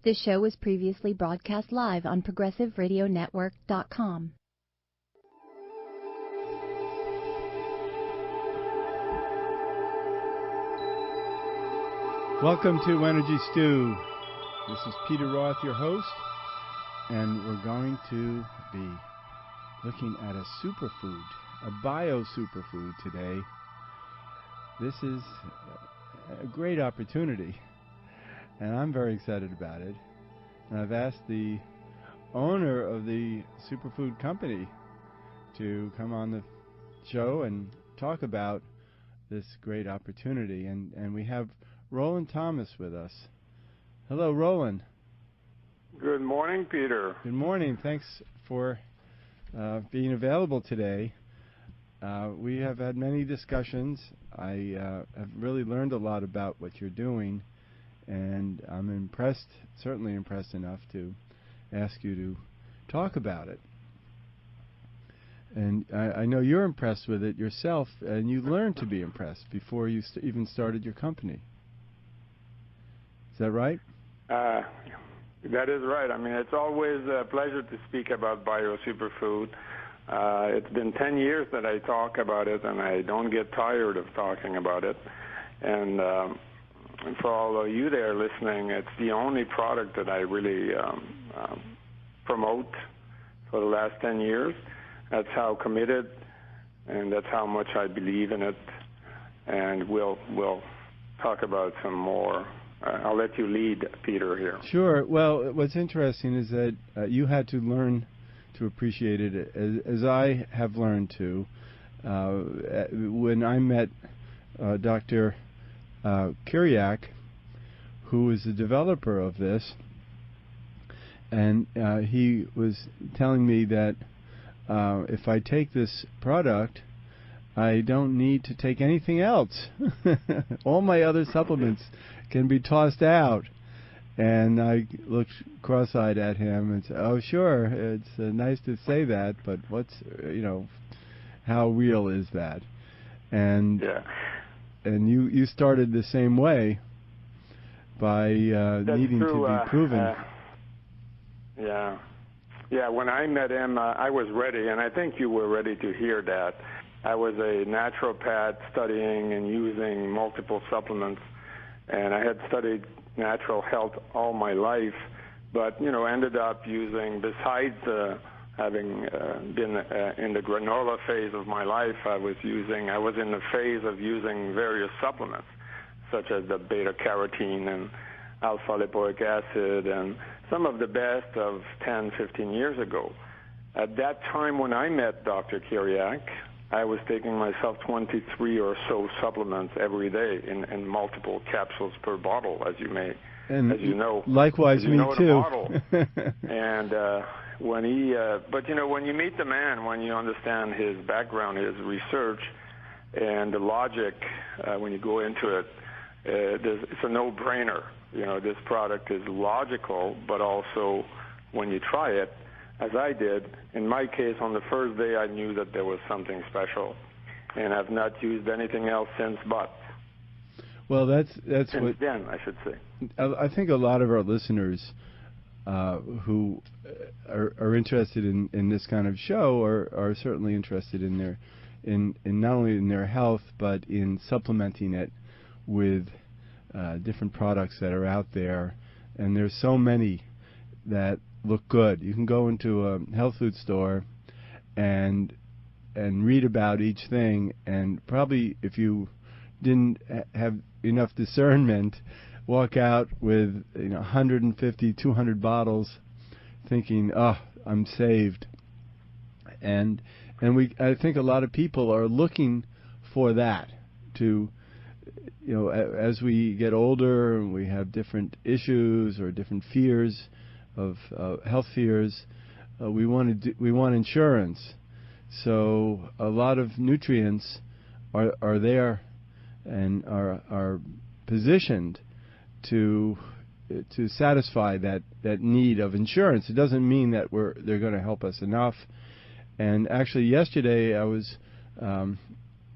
This show was previously broadcast live on ProgressiveRadioNetwork.com. Welcome to Energy Stew. This is Peter Roth, your host, and we're going to be looking at a superfood, a bio-superfood today. This is a great opportunity, and I'm very excited about it. And I've asked the owner of the superfood company to come on the show and talk about this great opportunity. And we have Roland Thomas with us. Hello, Roland. Good morning, Peter. Good morning. Thanks for being available today. We have had many discussions. I have really learned a lot about what you're doing, and I'm impressed, certainly impressed enough to ask you to talk about it. And I know you're impressed with it yourself, and you learned to be impressed before you even started your company. Is that right? That is right. I mean, it's always a pleasure to speak about BioSuperfood. It's been 10 years that I talk about it, and I don't get tired of talking about it. And for all of you there listening, it's the only product that I really promote for the last 10 years. That's how committed, and that's how much I believe in it. And we'll talk about some more. I'll let you lead, Peter, here. Sure. Well, what's interesting is that you had to learn to appreciate it, as I have learned to. When I met Dr. Kiriak, who is the developer of this, and he was telling me that if I take this product, I don't need to take anything else. All my other supplements can be tossed out. And I looked cross-eyed at him and said, "Oh, sure, it's nice to say that, but what's, how real is that?" And and you started the same way by needing to be proven. Yeah. When I met him, I was ready, and I think you were ready to hear that. I was a naturopath studying and using multiple supplements, and I had studied natural health all my life, but ended up using, besides having been in the granola phase of my life, I was in the phase of using various supplements, such as the beta carotene and alpha lipoic acid, and some of the best of 10, 15 years ago. At that time when I met Dr. Kiriak, I was taking myself 23 or so supplements every day in multiple capsules per bottle, as you know. Likewise, me too. And when you meet the man, when you understand his background, his research, and the logic, when you go into it, it's a no-brainer. This product is logical, but also when you try it, as I did, in my case, on the first day, I knew that there was something special, and I've not used anything else since. But well, that's since what then, I should say. I think a lot of our listeners who are interested in this kind of show are certainly interested in not only in their health, but in supplementing it with different products that are out there, and there's so many that look good. You can go into a health food store and read about each thing, and probably if you didn't have enough discernment, walk out with 150, 200 bottles, thinking, "Oh, I'm saved." And I think a lot of people are looking for that to. As we get older and we have different issues or different fears of health fears, we want insurance. So a lot of nutrients are there and are positioned to satisfy that need of insurance. It doesn't mean that they're going to help us enough. And actually, yesterday I was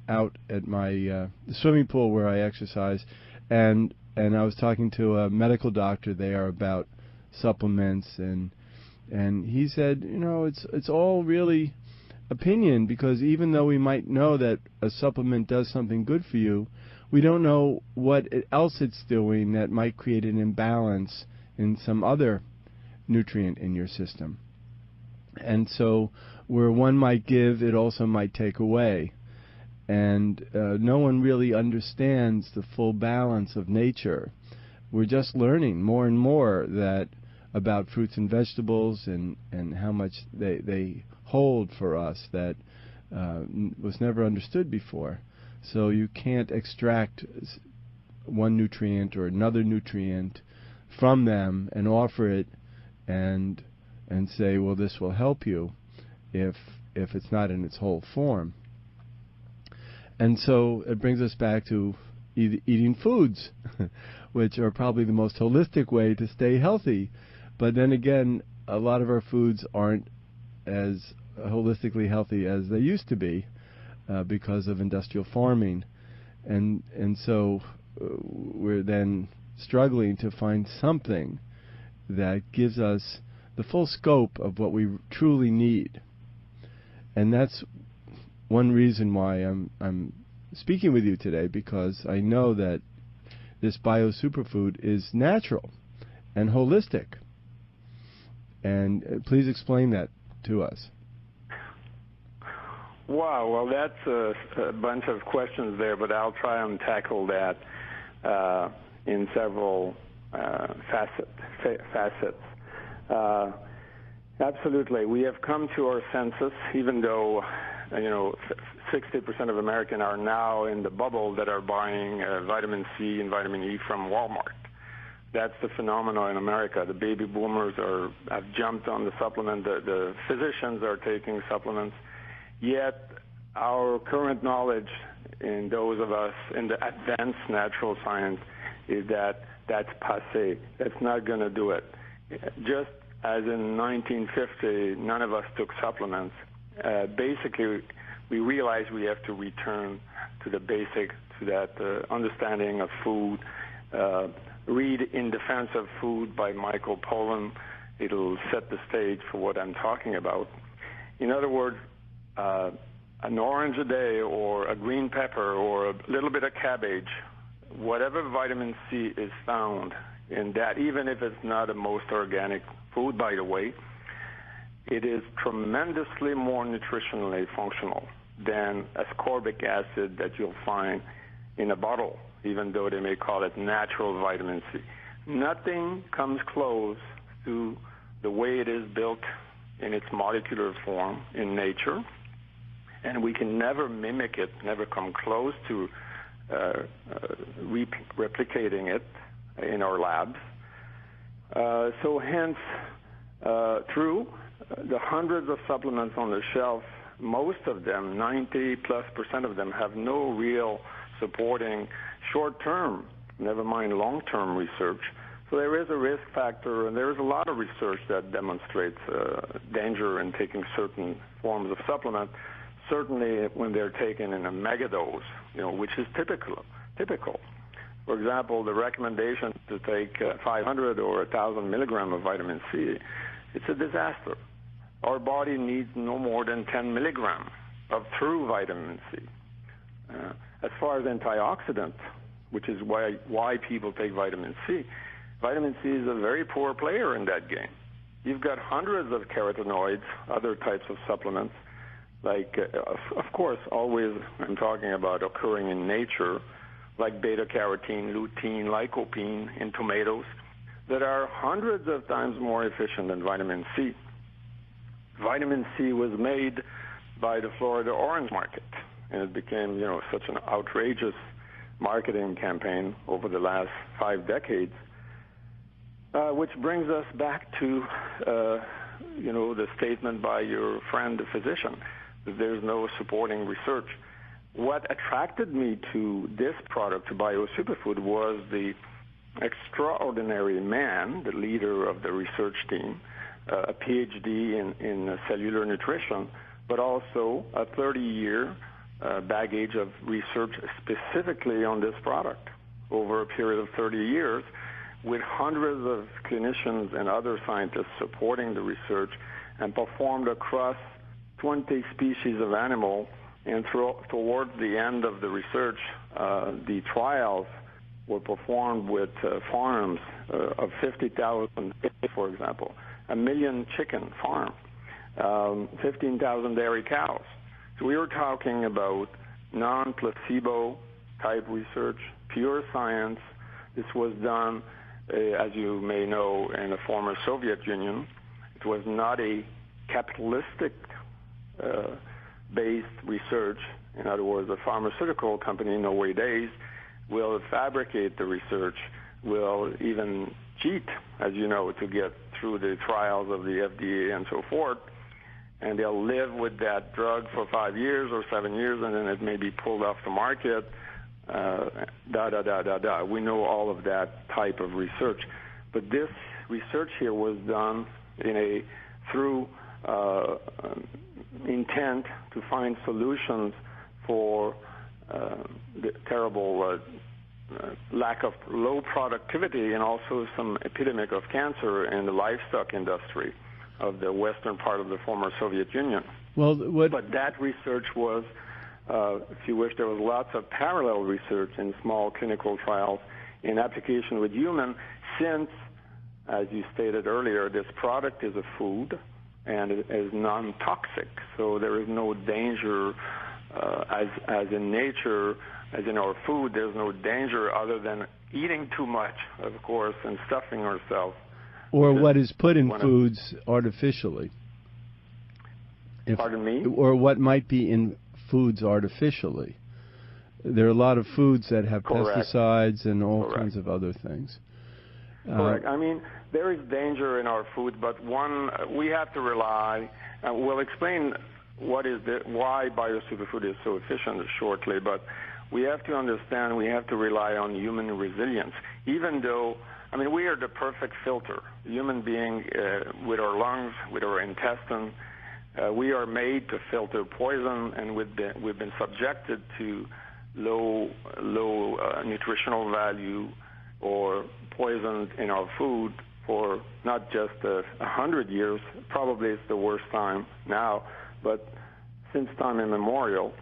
out at my swimming pool where I exercise, and I was talking to a medical doctor there about supplements, and he said, it's all really opinion, because even though we might know that a supplement does something good for you, we don't know what else it's doing that might create an imbalance in some other nutrient in your system. And so where one might give, it also might take away. And no one really understands the full balance of nature. We're just learning more and more about fruits and vegetables and how much they hold for us that was never understood before. So you can't extract one nutrient or another nutrient from them and offer it and say, well, this will help you, if it's not in its whole form. And so it brings us back to eating foods, which are probably the most holistic way to stay healthy. But then again, a lot of our foods aren't as holistically healthy as they used to be because of industrial farming. And so we're then struggling to find something that gives us the full scope of what we truly need. And that's one reason why I'm speaking with you today, because I know that this BioSuperfood is natural and holistic. And please explain that to us. Wow, well, that's a bunch of questions there, but I'll try and tackle that in several facets. Absolutely. We have come to our senses, even though 60% of Americans are now in the bubble that are buying vitamin C and vitamin E from Walmart. That's the phenomenon in America. The baby boomers have jumped on the supplement. The physicians are taking supplements. Yet our current knowledge in those of us in the advanced natural science is that that's passé. That's not going to do it. Just as in 1950, none of us took supplements. Basically, we realized we have to return to the basic, to that understanding of food. Read In Defense of Food by Michael Pollan. It'll set the stage for what I'm talking about. In other words, an orange a day or a green pepper or a little bit of cabbage, whatever vitamin C is found in that, even if it's not the most organic food, by the way, it is tremendously more nutritionally functional than ascorbic acid that you'll find in a bottle, even though they may call it natural vitamin C. Nothing comes close to the way it is built in its molecular form in nature, and we can never mimic it, never come close to replicating it in our labs. So hence, through the hundreds of supplements on the shelf, most of them, 90+% of them, have no real supporting short-term, never mind long-term research. So there is a risk factor, and there is a lot of research that demonstrates danger in taking certain forms of supplement, certainly when they're taken in a megadose, which is typical. For example, the recommendation to take 500 or 1,000 milligrams of vitamin C, it's a disaster. Our body needs no more than 10 milligrams of true vitamin C. As far as antioxidants, which is why people take vitamin C is a very poor player in that game. You've got hundreds of carotenoids, other types of supplements, like, of course, always I'm talking about occurring in nature, like beta-carotene, lutein, lycopene in tomatoes, that are hundreds of times more efficient than vitamin C. Vitamin C was made by the Florida orange market, and it became, such an outrageous marketing campaign over the last 5 decades, which brings us back to, the statement by your friend, the physician, that there's no supporting research. What attracted me to this product, to BioSuperfood, was the extraordinary man, the leader of the research team, a PhD in cellular nutrition, but also a 30-year baggage of research specifically on this product over a period of 30 years, with hundreds of clinicians and other scientists supporting the research, and performed across 20 species of animal. And towards the end of the research, the trials were performed with farms of 50,000, for example, 1 million chicken farm, 15,000 dairy cows. So we were talking about non-placebo type research, pure science. This was done, as you may know, in the former Soviet Union. It was not a capitalistic based research. In other words, a pharmaceutical company nowadays will fabricate the research, will even cheat, as you know, to get through the trials of the FDA and so forth. And they'll live with that drug for 5 years or 7 years, and then it may be pulled off the market. We know all of that type of research. But this research here was done through intent to find solutions for the terrible lack of low productivity and also some epidemic of cancer in the livestock industry of the western part of the former Soviet Union. But that research was, if you wish, there was lots of parallel research in small clinical trials in application with human, since, as you stated earlier, this product is a food and it is non-toxic. So there is no danger, as in nature, as in our food, there's no danger other than eating too much, of course, and stuffing ourselves. Or what is put in foods artificially. Pardon me? Or what might be in foods artificially. There are a lot of foods that have pesticides and all kinds of other things. Correct. I mean, there is danger in our food, but we have to rely, and we'll explain why BioSuperFood is so efficient shortly, but we have to understand we have to rely on human resilience. Even though, I mean, we are the perfect filter. Human being, with our lungs, with our intestine, we are made to filter poison, and we've been subjected to low nutritional value or poison in our food for not just 100 years. Probably it's the worst time now, but since time immemorial.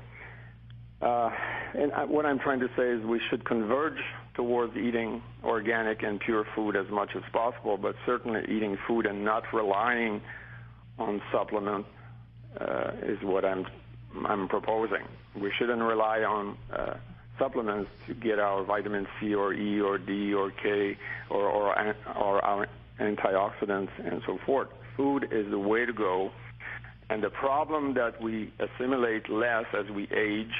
And what I'm trying to say is we should converge towards eating organic and pure food as much as possible, but certainly eating food and not relying on supplements is what I'm proposing. We shouldn't rely on supplements to get our vitamin C or E or D or K or our antioxidants and so forth. Food is the way to go. And the problem that we assimilate less as we age,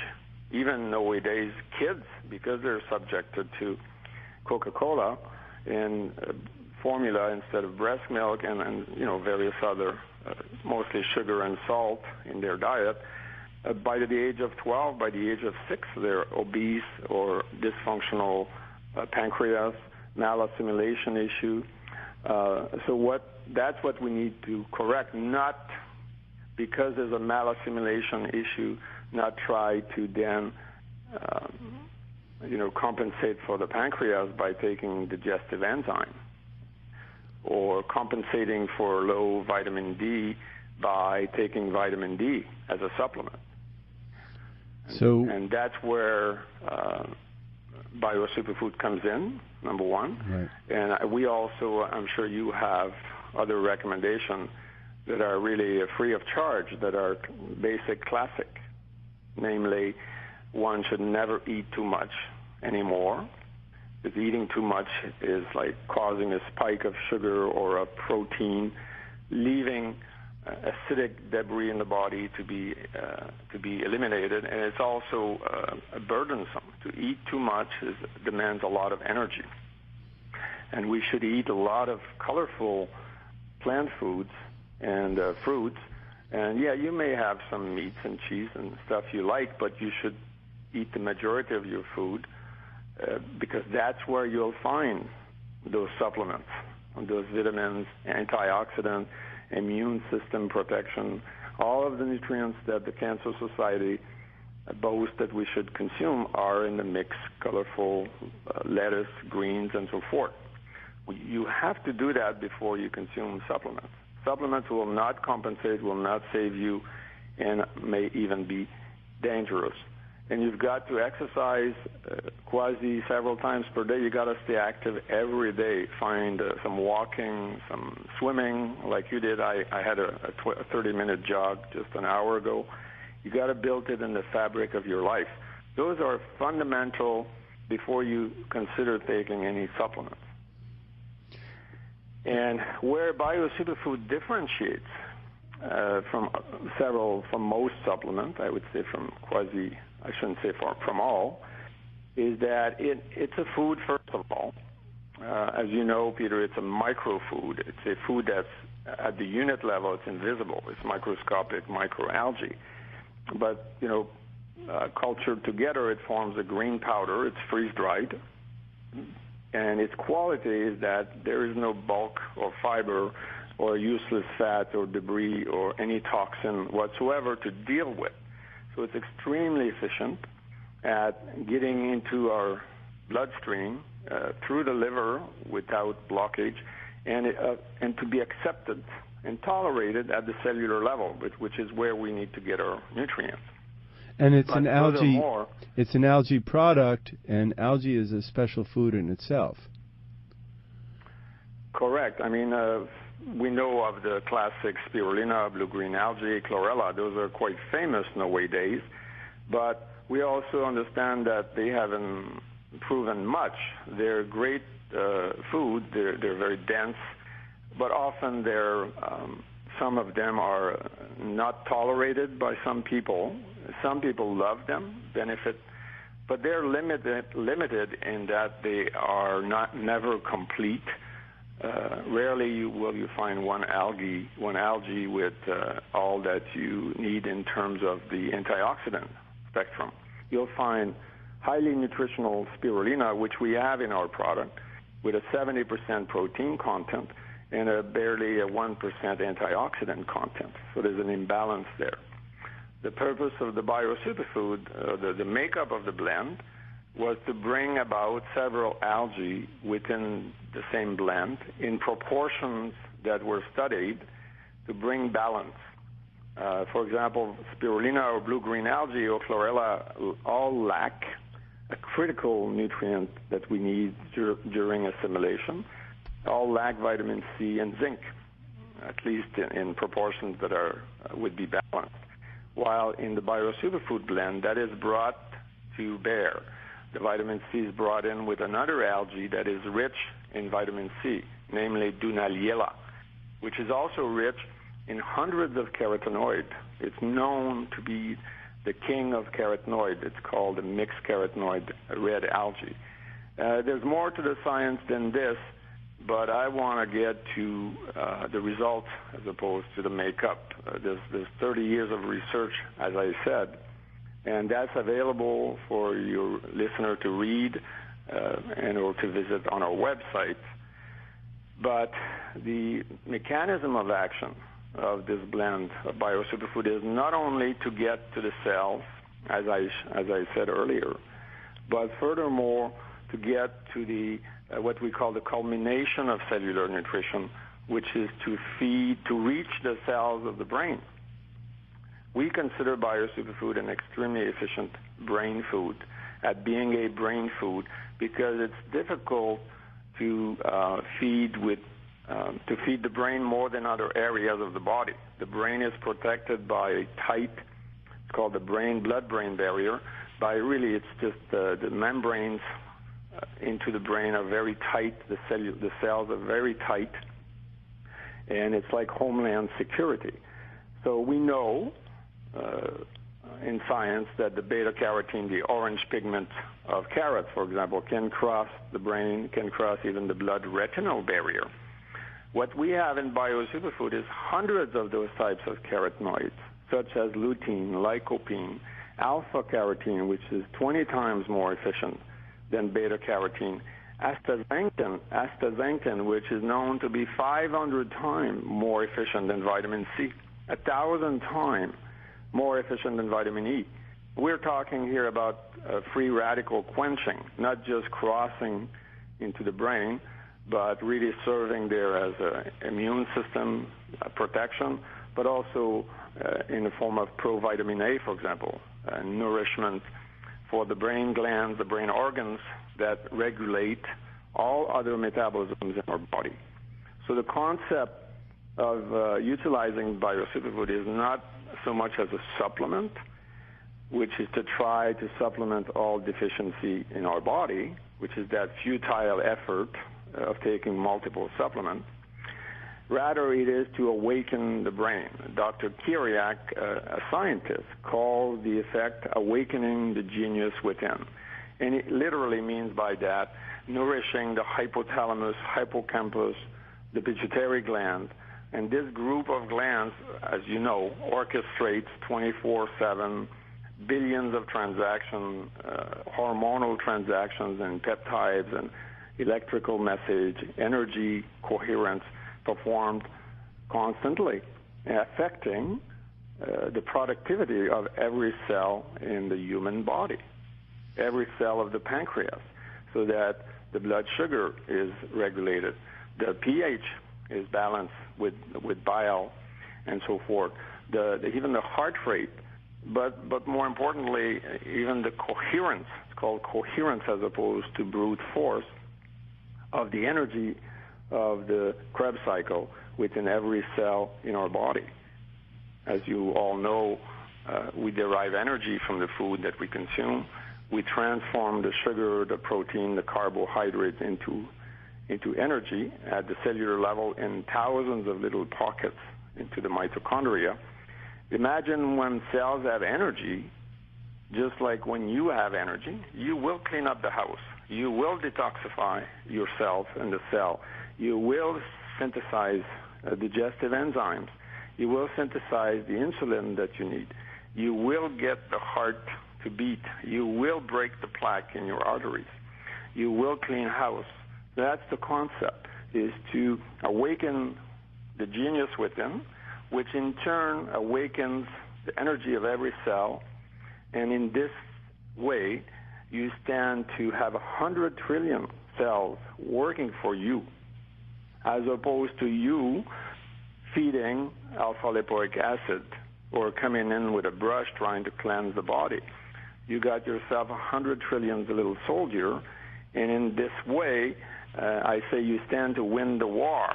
even nowadays kids, because they're subjected to Coca-Cola and formula instead of breast milk and various other, mostly sugar and salt in their diet, by the age of 12, by the age of 6, they're obese or dysfunctional pancreas, malassimilation issue. That's what we need to correct, not because there's a malassimilation issue, not try to then compensate for the pancreas by taking digestive enzyme, or compensating for low vitamin D by taking vitamin D as a supplement. And that's where BioSuperFood comes in, number one. Right. And we also, I'm sure you have other recommendations that are really free of charge, that are basic classic. Namely, one should never eat too much anymore, because eating too much is like causing a spike of sugar or a protein, leaving acidic debris in the body to be eliminated, and it's also burdensome. To eat too much demands a lot of energy, and we should eat a lot of colorful plant foods and fruits. And yeah, you may have some meats and cheese and stuff you like, but you should eat the majority of your food because that's where you'll find those supplements, those vitamins, antioxidants, immune system protection, all of the nutrients that the Cancer Society boasts that we should consume are in the mixed, colorful lettuce, greens, and so forth. You have to do that before you consume supplements. Supplements will not compensate, will not save you, and may even be dangerous. And you've got to exercise quasi several times per day. You've got to stay active every day. Find some walking, some swimming like you did. I had a 30-minute jog just an hour ago. You've got to build it in the fabric of your life. Those are fundamental before you consider taking any supplements. And where BioSuperFood differentiates from most supplements, I would say I shouldn't say from all, is that it's a food, first of all. As you know, Peter, it's a microfood. It's a food that's at the unit level, it's invisible. It's microscopic microalgae. But, cultured together, it forms a green powder. It's freeze-dried. And its quality is that there is no bulk or fiber or useless fat or debris or any toxin whatsoever to deal with. So it's extremely efficient at getting into our bloodstream through the liver without blockage, and to be accepted and tolerated at the cellular level, which is where we need to get our nutrients. And it's an algae product, and algae is a special food in itself. Correct. I mean, we know of the classic spirulina, blue-green algae, chlorella. Those are quite famous nowadays. But we also understand that they haven't proven much. They're great food. They're very dense, but often some of them are not tolerated by some people. Some people love them, benefit, but they're limited in that they are never complete. Rarely will you find one algae with all that you need in terms of the antioxidant spectrum. You'll find highly nutritional spirulina, which we have in our product, with a 70% protein content and barely a 1% antioxidant content. So there's an imbalance there. The purpose of the BioSuperFood, the makeup of the blend, was to bring about several algae within the same blend in proportions that were studied to bring balance. For example, spirulina or blue-green algae or chlorella all lack a critical nutrient that we need during assimilation. All lack vitamin C and zinc, at least in proportions that would be balanced. While in the BioSuperFood blend, that is brought to bear. The vitamin C is brought in with another algae that is rich in vitamin C, namely Dunaliella, which is also rich in hundreds of carotenoids. It's known to be the king of carotenoids. It's called the mixed carotenoid red algae. There's more to the science than this, but I want to get to the results as opposed to the makeup. There's 30 years of research, as I said, and that's available for your listener to read and or to visit on our website. But the mechanism of action of this blend of BioSuperFood is not only to get to the cells, as I said earlier, but furthermore to get to the what we call the culmination of cellular nutrition, which is to reach the cells of the brain. We consider BioSuperFood an extremely efficient brain food at being a brain food because it's difficult to feed the brain more than other areas of the body. The brain is protected by a tight, it's called the blood-brain barrier. It's just the membranes into the brain are very tight. The cells are very tight, and it's like homeland security. So we know in science that the beta-carotene, the orange pigment of carrots, for example, can cross the brain, can cross even the blood-retinal barrier. What we have in BioSuperFood is hundreds of those types of carotenoids, such as lutein, lycopene, alpha-carotene, which is 20 times more efficient than beta-carotene, astaxanthin, which is known to be 500 times more efficient than vitamin C, 1,000 times more efficient than vitamin E. We're talking here about free radical quenching, not just crossing into the brain, but really serving there as an immune system protection, but also in the form of provitamin A, for example, nourishment for the brain glands, the brain organs that regulate all other metabolisms in our body. So the concept of utilizing BioSuperFood is not so much as a supplement, which is to try to supplement all deficiency in our body, which is that futile effort of taking multiple supplements. Rather, it is to awaken the brain. Dr. Kiriak, a scientist, called the effect awakening the genius within. And it literally means by that nourishing the hypothalamus, hippocampus, the pituitary gland. And this group of glands, as you know, orchestrates 24/7 billions of transactions, hormonal transactions and peptides and electrical message, energy coherence performed constantly, affecting the productivity of every cell in the human body, every cell of the pancreas, so that the blood sugar is regulated, the pH is balanced with bile, and so forth. Even the heart rate, but more importantly, even the coherence. It's called coherence as opposed to brute force of the energy of the Krebs cycle within every cell in our body. As you all know, we derive energy from the food that we consume. We transform the sugar, the protein, the carbohydrates into energy at the cellular level in thousands of little pockets into the mitochondria. Imagine when cells have energy, just like when you have energy, you will clean up the house. You will detoxify yourself and the cell. You will synthesize digestive enzymes. You will synthesize the insulin that you need. You will get the heart to beat. You will break the plaque in your arteries. You will clean house. That's the concept, is to awaken the genius within, which in turn awakens the energy of every cell. And in this way, you stand to have 100 trillion cells working for you, as opposed to you feeding alpha-lipoic acid or coming in with a brush trying to cleanse the body. You got yourself 100 trillion little soldier, and in this way, I say you stand to win the war,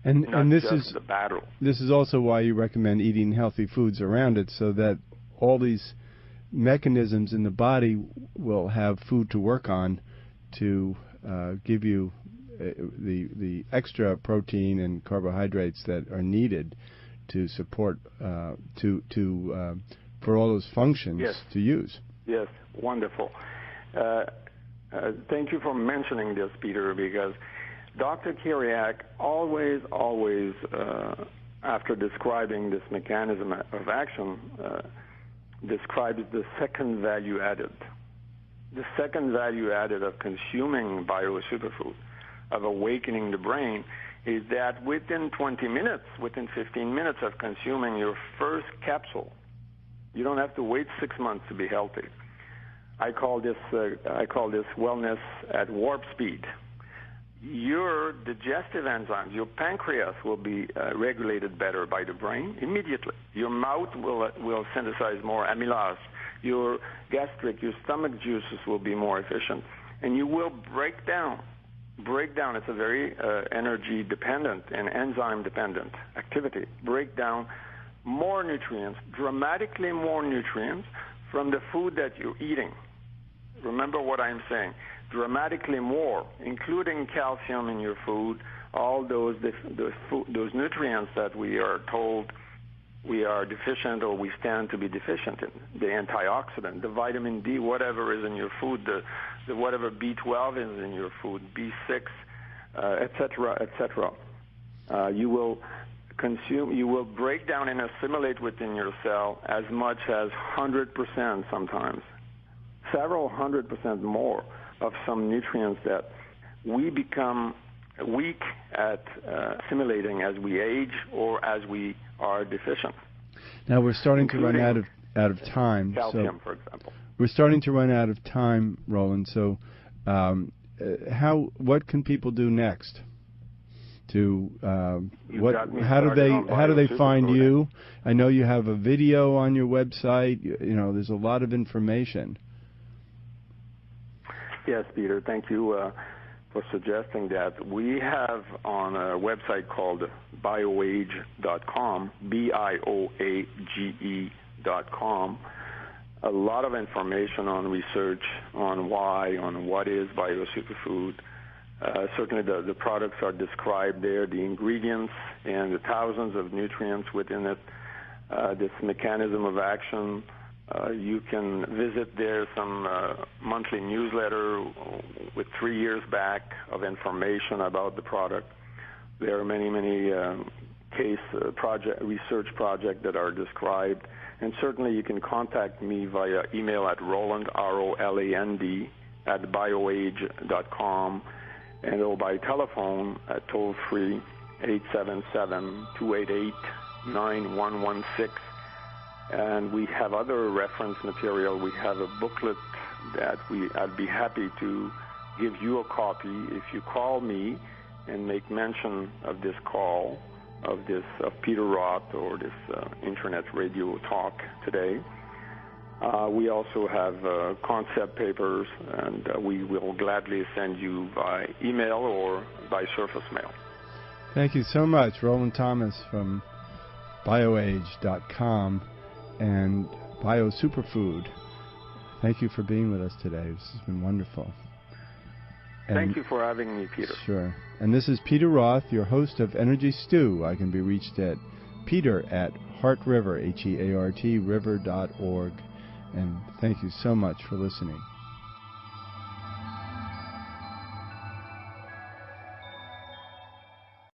and this is the battle. This is also why you recommend eating healthy foods around it, so that all these mechanisms in the body will have food to work on to give you the extra protein and carbohydrates that are needed to support for all those functions to use. Yes, wonderful. Thank you for mentioning this, Peter, because Dr. Kiriak always, after describing this mechanism of action, describes the second value added. The second value added of consuming BioSuperFood, of awakening the brain, is that within 20 minutes, within 15 minutes of consuming your first capsule, you don't have to wait 6 months to be healthy. I call this wellness at warp speed. Your digestive enzymes, your pancreas will be regulated better by the brain immediately. Your mouth will synthesize more amylase. Your gastric, your stomach juices will be more efficient, and you will break down. It's a very energy dependent and enzyme dependent activity. Break down more nutrients, dramatically more nutrients from the food that you're eating. Remember what I'm saying. Dramatically more, including calcium in your food, all those nutrients that we are told we are deficient or we stand to be deficient in, the antioxidant, the vitamin D, whatever is in your food, the whatever B12 is in your food, B6, etc. You will consume, you will break down and assimilate within your cell as much as 100% sometimes, several 100% more of some nutrients that we become weak at assimilating as we age or as we are deficient. Now we're starting to run out of time. Calcium, for example. We're starting to run out of time, Roland. So what can people do next? To how do they find you? I know you have a video on your website. There's a lot of information. Yes, Peter. Thank you for suggesting that. We have on a website called BioAge.com, BIOAGE.com, a lot of information on research, on what is BioSuperfood. Certainly the products are described there, the ingredients and the thousands of nutrients within it, this mechanism of action. You can visit there some monthly newsletter with 3 years back of information about the product. There are many research projects that are described. And certainly you can contact me via email at Roland, ROLAND, at BioAge.com, and by telephone at toll-free 877-288-9116. And we have other reference material. We have a booklet that I'd be happy to give you a copy if you call me and make mention of this call, of Peter Roth or this internet radio talk today. We also have concept papers, and we will gladly send you by email or by surface mail. Thank you so much, Roland Thomas from BioAge.com and BioSuperfood. Thank you for being with us today. This has been wonderful. Thank you for having me, Peter. Sure. And this is Peter Roth, your host of Energy Stew. I can be reached at peter@heartriver, HEART, river.org. And thank you so much for listening.